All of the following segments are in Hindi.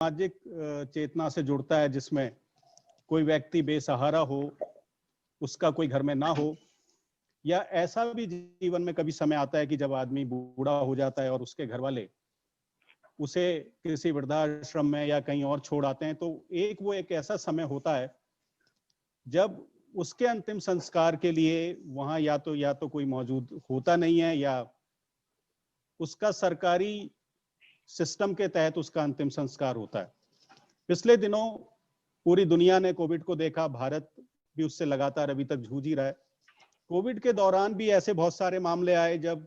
सामाजिक चेतना से जुड़ता है, जिसमें कोई व्यक्ति बेसहारा हो, उसका कोई घर में ना हो, या ऐसा भी जीवन में कभी समय आता है कि जब आदमी बूढ़ा हो जाता है और उसके घर वाले उसे किसी वृद्धाश्रम में या कहीं और छोड़ आते हैं, तो वो एक ऐसा समय होता है जब उसके अंतिम संस्कार के लिए वहां या तो कोई मौजूद होता नहीं है, या उसका सरकारी सिस्टम के तहत उसका अंतिम संस्कार होता है। पिछले दिनों पूरी दुनिया ने कोविड को देखा, भारत भी उससे लगातार अभी तक जूझ ही रहा है। कोविड के दौरान भी ऐसे बहुत सारे मामले आए जब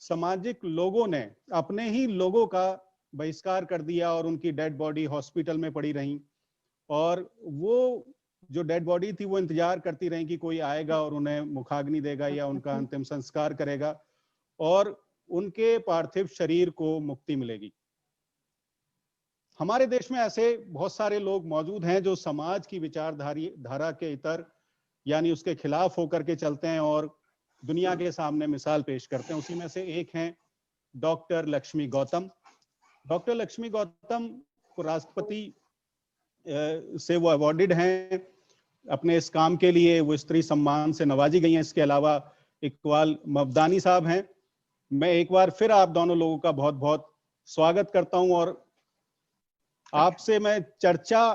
सामाजिक लोगों ने अपने ही लोगों का बहिष्कार कर दिया और उनकी डेड बॉडी हॉस्पिटल में पड़ी रही, और वो जो डेड बॉडी थी वो इंतजार करती रही कि कोई आएगा और उन्हें मुखाग्नि देगा या उनका अंतिम संस्कार करेगा और उनके पार्थिव शरीर को मुक्ति मिलेगी। हमारे देश में ऐसे बहुत सारे लोग मौजूद हैं जो समाज की विचारधारा के इतर यानी उसके खिलाफ होकर के चलते हैं और दुनिया के सामने मिसाल पेश करते हैं। उसी में से एक हैं डॉक्टर लक्ष्मी गौतम। डॉक्टर लक्ष्मी गौतम को राष्ट्रपति से वो अवॉर्डेड हैं अपने इस काम के लिए, वो स्त्री सम्मान से नवाजी गई हैं। इसके अलावा इकबाल मवदानी साहब हैं। मैं एक बार फिर आप दोनों लोगों का बहुत बहुत स्वागत करता हूं और आपसे मैं चर्चा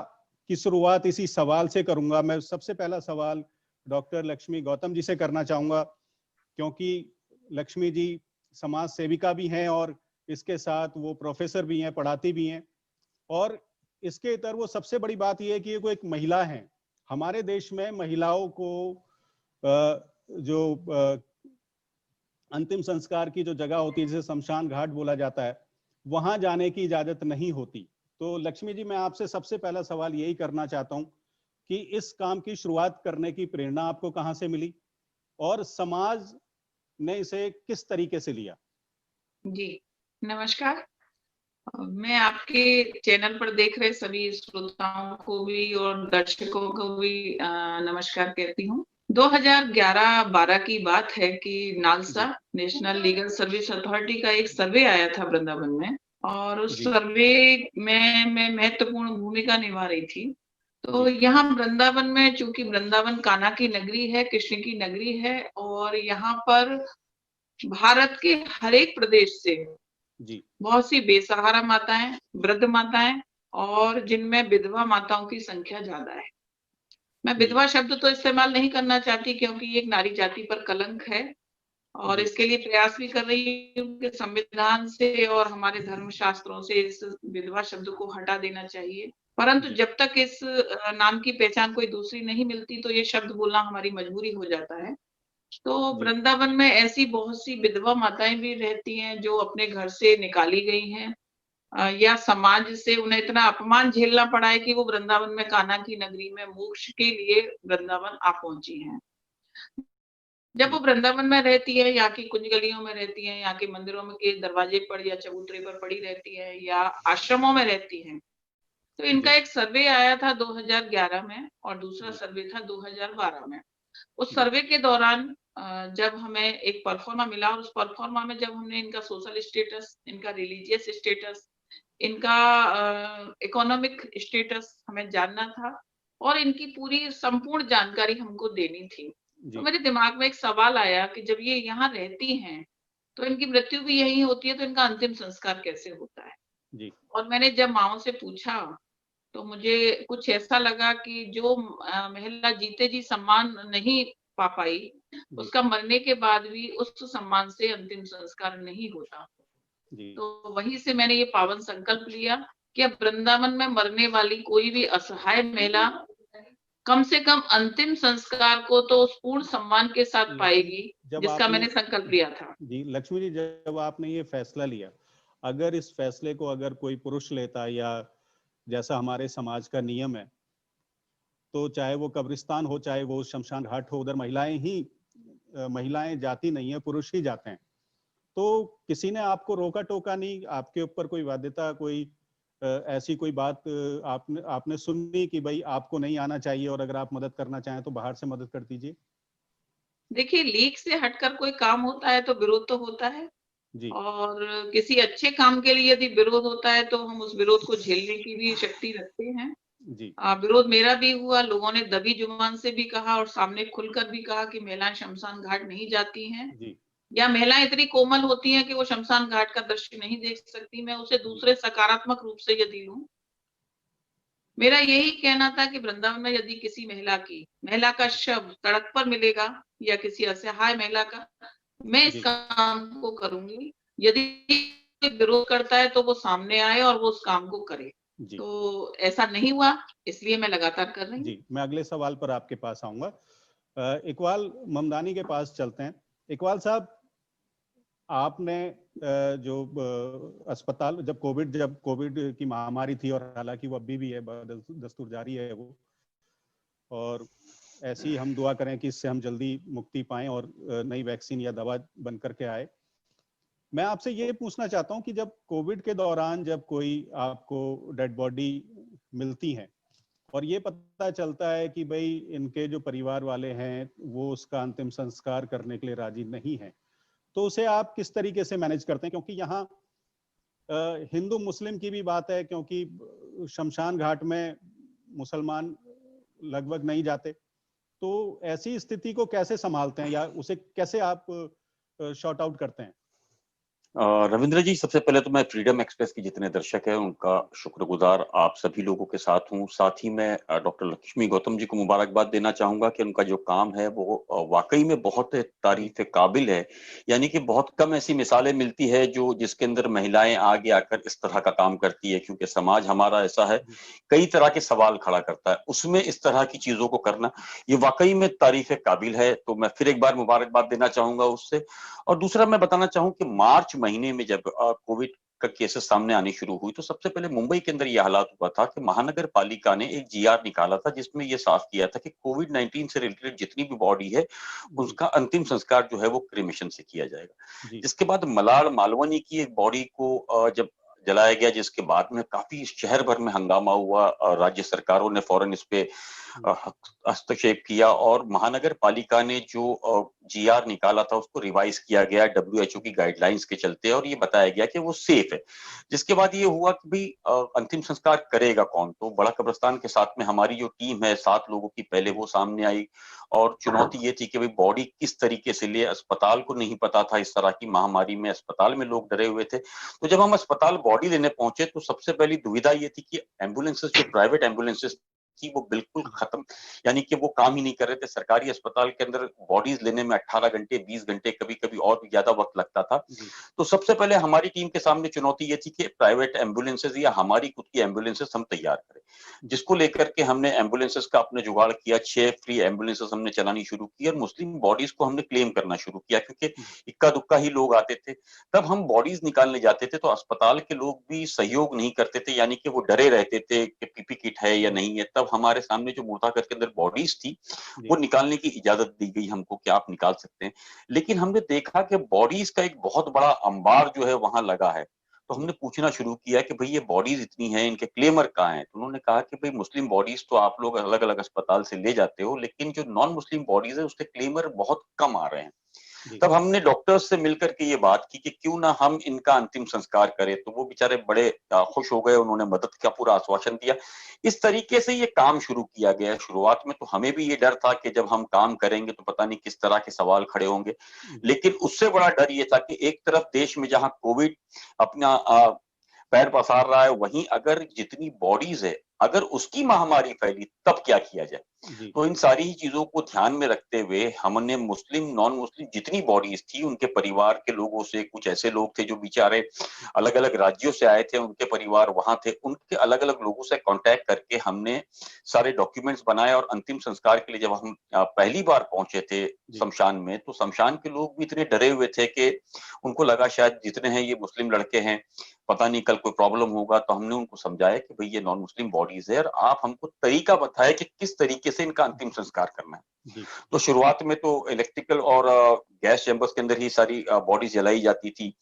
की शुरुआत इसी सवाल से करूंगा। मैं सबसे पहला सवाल डॉक्टर लक्ष्मी गौतम जी से करना चाहूंगा, क्योंकि लक्ष्मी जी समाज सेविका भी हैं और इसके साथ वो प्रोफेसर भी हैं, पढ़ाती भी हैं, और इसके इतर वो सबसे बड़ी बात यह है कि वो एक महिला हैं। हमारे देश में महिलाओं को जो अंतिम संस्कार की जो जगह होती है, जिसे शमशान घाट बोला जाता है, वहां जाने की इजाजत नहीं होती। तो लक्ष्मी जी, मैं आपसे सबसे पहला सवाल यही करना चाहता हूं कि इस काम की शुरुआत करने की प्रेरणा आपको कहां से मिली और समाज ने इसे किस तरीके से लिया? जी नमस्कार। मैं आपके चैनल पर देख रहे सभी श्रोताओं को भी और दर्शकों को भी नमस्कार कहती हूँ। 2011-12 की बात है कि NALSA national legal service authority का एक सर्वे आया था वृंदावन में, और उस सर्वे में मैं महत्वपूर्ण भूमिका निभा रही थी। तो यहाँ वृंदावन में, चूंकि वृंदावन कान्हा की नगरी है, कृष्ण की नगरी है, और यहाँ पर भारत के हर एक प्रदेश से बहुत सी बेसहारा माताएं, वृद्ध माताएं और जिनमें विधवा माताओं की संख्या ज्यादा है। मैं विधवा शब्द तो इस्तेमाल नहीं करना चाहती क्योंकि ये एक नारी जाति पर कलंक है, और इसके लिए प्रयास भी कर रही हूँ कि संविधान से और हमारे धर्म शास्त्रों से इस विधवा शब्द को हटा देना चाहिए। परंतु जब तक इस नाम की पहचान कोई दूसरी नहीं मिलती तो ये शब्द बोलना हमारी मजबूरी हो जाता है। तो वृंदावन में ऐसी बहुत सी विधवा माताएं भी रहती हैं जो अपने घर से निकाली गई हैं, या समाज से उन्हें इतना अपमान झेलना पड़ा है कि वो वृंदावन में कान्हा की नगरी में मोक्ष के लिए वृंदावन आ पहुंची हैं। जब वो वृंदावन में रहती है, यहाँ की कुंज गलियों में रहती है, यहाँ के मंदिरों में के दरवाजे पर या चबूतरे पर पड़ी रहती है, या आश्रमों में रहती है, तो इनका एक सर्वे आया था 2011 में और दूसरा सर्वे था 2012 में। उस सर्वे के दौरान जब हमें एक परफॉर्मा मिला, और उस परफॉर्मा में जब हमने इनका सोशल स्टेटस, इनका रिलीजियस स्टेटस, इनका इकोनॉमिक स्टेटस हमें जानना था और इनकी पूरी संपूर्ण जानकारी हमको देनी थी, तो मेरे दिमाग में एक सवाल आया कि जब ये यहाँ रहती हैं तो इनकी मृत्यु भी यही होती है, तो इनका अंतिम संस्कार कैसे होता है जी। और मैंने जब माओ से पूछा तो मुझे कुछ ऐसा लगा कि जो महिला जीते जी सम्मान नहीं पा पाई, उसका मरने के बाद भी उस सम्मान से अंतिम संस्कार नहीं होता। तो वहीं से मैंने ये पावन संकल्प लिया कि अब वृंदावन में मरने वाली कोई भी असहाय महिला कम से कम अंतिम संस्कार को तो उस पूर्ण सम्मान के साथ पाएगी, जिसका मैंने संकल्प लिया था। जी लक्ष्मी जी, जब आपने ये फैसला लिया, अगर इस फैसले को अगर कोई पुरुष लेता या जैसा हमारे समाज का नियम है, तो चाहे वो कब्रिस्तान हो, चाहे वो शमशान घाट हो, उधर महिलाएं जाती नहीं है, पुरुष ही जाते हैं, तो किसी ने आपको रोका टोका नहीं? आपके ऊपर कोई बाध्यता, कोई ऐसी कोई बात आपने सुनी कि भाई आपको नहीं आना चाहिए और अगर आप मदद करना चाहें तो बाहर से मदद कर दीजिए? देखिए, लीक से हटकर कोई काम होता है तो विरोध तो होता है, जी और किसी अच्छे काम के लिए यदि विरोध होता है तो हम उस विरोध को झेलने की भी शक्ति रखते हैं। जी विरोध मेरा भी हुआ, लोगों ने दबी जुबान से भी कहा और सामने खुलकर भी कहा कि महिलाएं शमशान घाट नहीं जाती हैं, जी या महिलाएं इतनी कोमल होती हैं कि वो शमशान घाट का दृश्य नहीं देख सकती। मैं उसे जी दूसरे सकारात्मक रूप से यदि लूं, मेरा यही कहना था कि वृंदावन में यदि किसी महिला का शव सड़क पर मिलेगा या किसी असहाय महिला का, मैं इस जी काम को करूंगी। यदि कोई विरोध करता है तो वो सामने आए और वो उस काम को करे। जी तो ऐसा नहीं हुआ, इसलिए मैं लगातार कर रही हूँ। जी मैं अगले सवाल पर आपके पास आऊंगा। इकबाल ममदानी के पास चलते हैं। इकबाल साहब, आपने जो अस्पताल, जब कोविड की महामारी थी, और हालांकि वो अभी भी है, दस्तूर जारी है वो, और ऐसी हम दुआ करें कि इससे हम जल्दी मुक्ति पाएं और नई वैक्सीन या दवा बन करके आए। मैं आपसे ये पूछना चाहता हूं कि जब कोविड के दौरान जब कोई आपको डेड बॉडी मिलती है और ये पता चलता है कि भाई इनके जो परिवार वाले हैं वो उसका अंतिम संस्कार करने के लिए राजी नहीं है, तो उसे आप किस तरीके से मैनेज करते हैं? क्योंकि यहाँ हिंदू मुस्लिम की भी बात है, क्योंकि शमशान घाट में मुसलमान लगभग नहीं जाते, तो ऐसी स्थिति को कैसे संभालते हैं या उसे कैसे आप शॉर्ट आउट करते हैं? रविंद्र जी, सबसे पहले तो मैं फ्रीडम एक्सप्रेस के जितने दर्शक हैं उनका शुक्रगुजार आप सभी लोगों के साथ हूं। साथ ही मैं डॉक्टर लक्ष्मी गौतम जी को मुबारकबाद देना चाहूंगा कि उनका जो काम है वो वाकई में बहुत तारीफ काबिल है। यानी कि बहुत कम ऐसी मिसालें मिलती है जो जिसके अंदर महिलाएं आगे आकर इस तरह का काम करती है, क्योंकि समाज हमारा ऐसा है, कई तरह के सवाल खड़ा करता है, उसमें इस तरह की चीजों को करना ये वाकई में तारीफ काबिल है। तो मैं फिर एक बार मुबारकबाद देना चाहूंगा उससे। और दूसरा मैं बताना चाहूं कि मार्च महीने में जब कोविड का केसेस सामने आनी शुरू हुई तो सबसे पहले मुंबई के अंदर यह हालात हुआ था कि महानगर पालिका ने एक जीआर निकाला था जिसमें यह साफ किया था कि कोविड 19 से रिलेटेड जितनी भी बॉडी है उसका अंतिम संस्कार जो है वो क्रिमेशन से किया जाएगा। जी जिसके बाद मलाड मालवनी की एक बॉडी को जब जलाया गया, जिसके बाद में काफी शहर भर में हंगामा हुआ, राज्य सरकारों ने फौरन इस पे हस्तक्षेप किया और महानगर पालिका ने जो जीआर निकाला था उसको रिवाइज किया गया डब्ल्यूएचओ की गाइडलाइंस के चलते, और ये बताया गया कि वो सेफ है। जिसके बाद ये हुआ कि भाई अंतिम संस्कार करेगा कौन? तो बड़ा कब्रिस्तान के साथ में हमारी जो टीम है 7 लोगों की, पहले वो सामने आई और चुनौती ये थी कि भाई बॉडी किस तरीके से ले। अस्पताल को नहीं पता था, इस तरह की महामारी में अस्पताल में लोग डरे हुए थे। तो जब हम अस्पताल बॉडी लेने पहुंचे तो सबसे पहली दुविधा ये थी कि एम्बुलेंसेस, जो प्राइवेट एम्बुलेंसेस थी, वो बिल्कुल खत्म, यानी कि वो काम ही नहीं कर रहे थे। सरकारी अस्पताल के अंदर बॉडीज लेने में 18 घंटे 20 घंटे कभी कभी और भी ज्यादा वक्त लगता था। तो सबसे पहले हमारी टीम के सामने चुनौती ये थी कि प्राइवेट एम्बुलेंसेस या हमारी खुद की एम्बुलेंसेस हम तैयार करें, जिसको लेकर के हमने एम्बुलेंसेस का अपने जुगाड़ किया। 6 फ्री एम्बुलेंसेस हमने चलानी शुरू की और मुस्लिम बॉडीज को हमने क्लेम करना शुरू किया, क्योंकि इक्का दुक्का ही लोग आते थे। तब हम बॉडीज निकालने जाते थे तो अस्पताल के लोग भी सहयोग नहीं करते थे, यानी कि वो डरे रहते थे कि पीपी किट है या नहीं है। तब हमारे सामने जो मुर्दाघर के अंदर बॉडीज थी वो निकालने की इजाजत दी गई हमको कि आप निकाल सकते हैं। लेकिन हमने देखा कि बॉडीज का एक बहुत बड़ा अंबार जो है वहां लगा है। तो हमने पूछना शुरू किया कि भाई ये बॉडीज इतनी हैं, इनके क्लेमर कहाँ हैं? तो उन्होंने कहा कि भाई मुस्लिम बॉडीज तो आप लोग अलग अलग अस्पताल से ले जाते हो, लेकिन जो नॉन मुस्लिम बॉडीज है उसके क्लेमर बहुत कम आ रहे हैं। तब हमने डॉक्टर्स से मिलकर के ये बात की कि क्यों ना हम इनका अंतिम संस्कार करें। तो वो बेचारे बड़े खुश हो गए, उन्होंने मदद का पूरा आश्वासन दिया। इस तरीके से ये काम शुरू किया गया। शुरुआत में तो हमें भी ये डर था कि जब हम काम करेंगे तो पता नहीं किस तरह के सवाल खड़े होंगे, लेकिन उससे बड़ा डर ये था कि एक तरफ देश में जहां कोविड अपना पैर पसार रहा है, वहीं अगर जितनी बॉडीज है अगर उसकी महामारी फैली तब क्या किया जाए। तो इन सारी ही चीजों को ध्यान में रखते हुए हमने मुस्लिम नॉन मुस्लिम जितनी बॉडीज थी उनके परिवार के लोगों से, कुछ ऐसे लोग थे जो बेचारे अलग अलग राज्यों से आए थे, उनके परिवार वहां थे, उनके अलग अलग लोगों से कांटेक्ट करके हमने सारे डॉक्यूमेंट्स बनाए। और अंतिम संस्कार के लिए जब हम पहली बार पहुंचे थे शमशान में, तो शमशान के लोग भी इतने डरे हुए थे कि उनको लगा शायद जितने हैं ये मुस्लिम लड़के हैं, पता नहीं कल कोई प्रॉब्लम होगा। तो हमने उनको समझाया कि भाई ये नॉन मुस्लिम बॉडीज है और आप हमको तरीका बताए कि किस तरीके से इनका अंतिम संस्कार करना है। तो शुरुआत में तो इलेक्ट्रिकल और गैस चैम्बर्स के अंदर ही सारी बॉडीज जलाई जाती थी।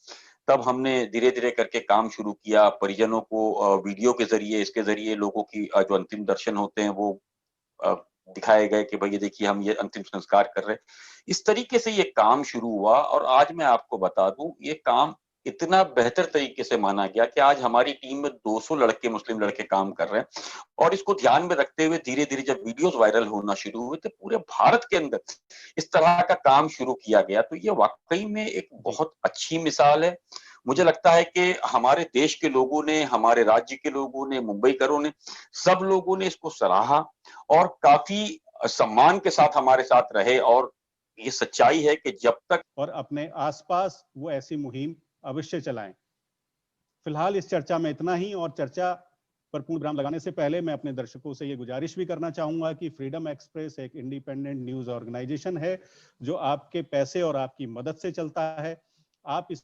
तब हमने धीरे धीरे करके काम शुरू किया, परिजनों को वीडियो के जरिए, इसके जरिए लोगों की जो अंतिम दर्शन होते हैं वो दिखाए गए कि भाई ये देखिए हम ये अंतिम संस्कार कर रहे हैं। इस तरीके से ये काम शुरू हुआ और आज मैं आपको बता दूं ये काम इतना बेहतर तरीके से माना गया कि आज हमारी टीम में 200 लड़के मुस्लिम लड़के काम कर रहे हैं और इसको ध्यान में रखते हुए धीरे-धीरे जब वीडियोस वायरल होना शुरू हुए तो पूरे भारत के अंदर इस तरह का काम शुरू किया गया। तो ये वाकई में एक बहुत अच्छी मिसाल है। मुझे लगता है कि हमारे देश के लोगों ने, हमारे राज्य के लोगों ने, मुंबईकरों ने, सब लोगों ने इसको सराहा और काफी सम्मान के साथ हमारे साथ रहे और ये सच्चाई है कि जब तक और अपने आसपास वो ऐसी मुहिम अवश्य चलाएं। फिलहाल इस चर्चा में इतना ही और चर्चा पर पूर्ण विराम लगाने से पहले मैं अपने दर्शकों से ये गुजारिश भी करना चाहूंगा कि फ्रीडम एक्सप्रेस एक इंडिपेंडेंट न्यूज ऑर्गेनाइजेशन है जो आपके पैसे और आपकी मदद से चलता है। आप इस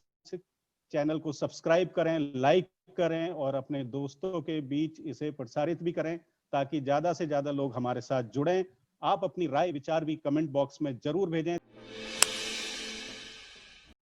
चैनल को सब्सक्राइब करें, लाइक करें और अपने दोस्तों के बीच इसे प्रसारित भी करें ताकि ज्यादा से ज्यादा लोग हमारे साथ जुड़ें। आप अपनी राय विचार भी कमेंट बॉक्स में जरूर भेजें।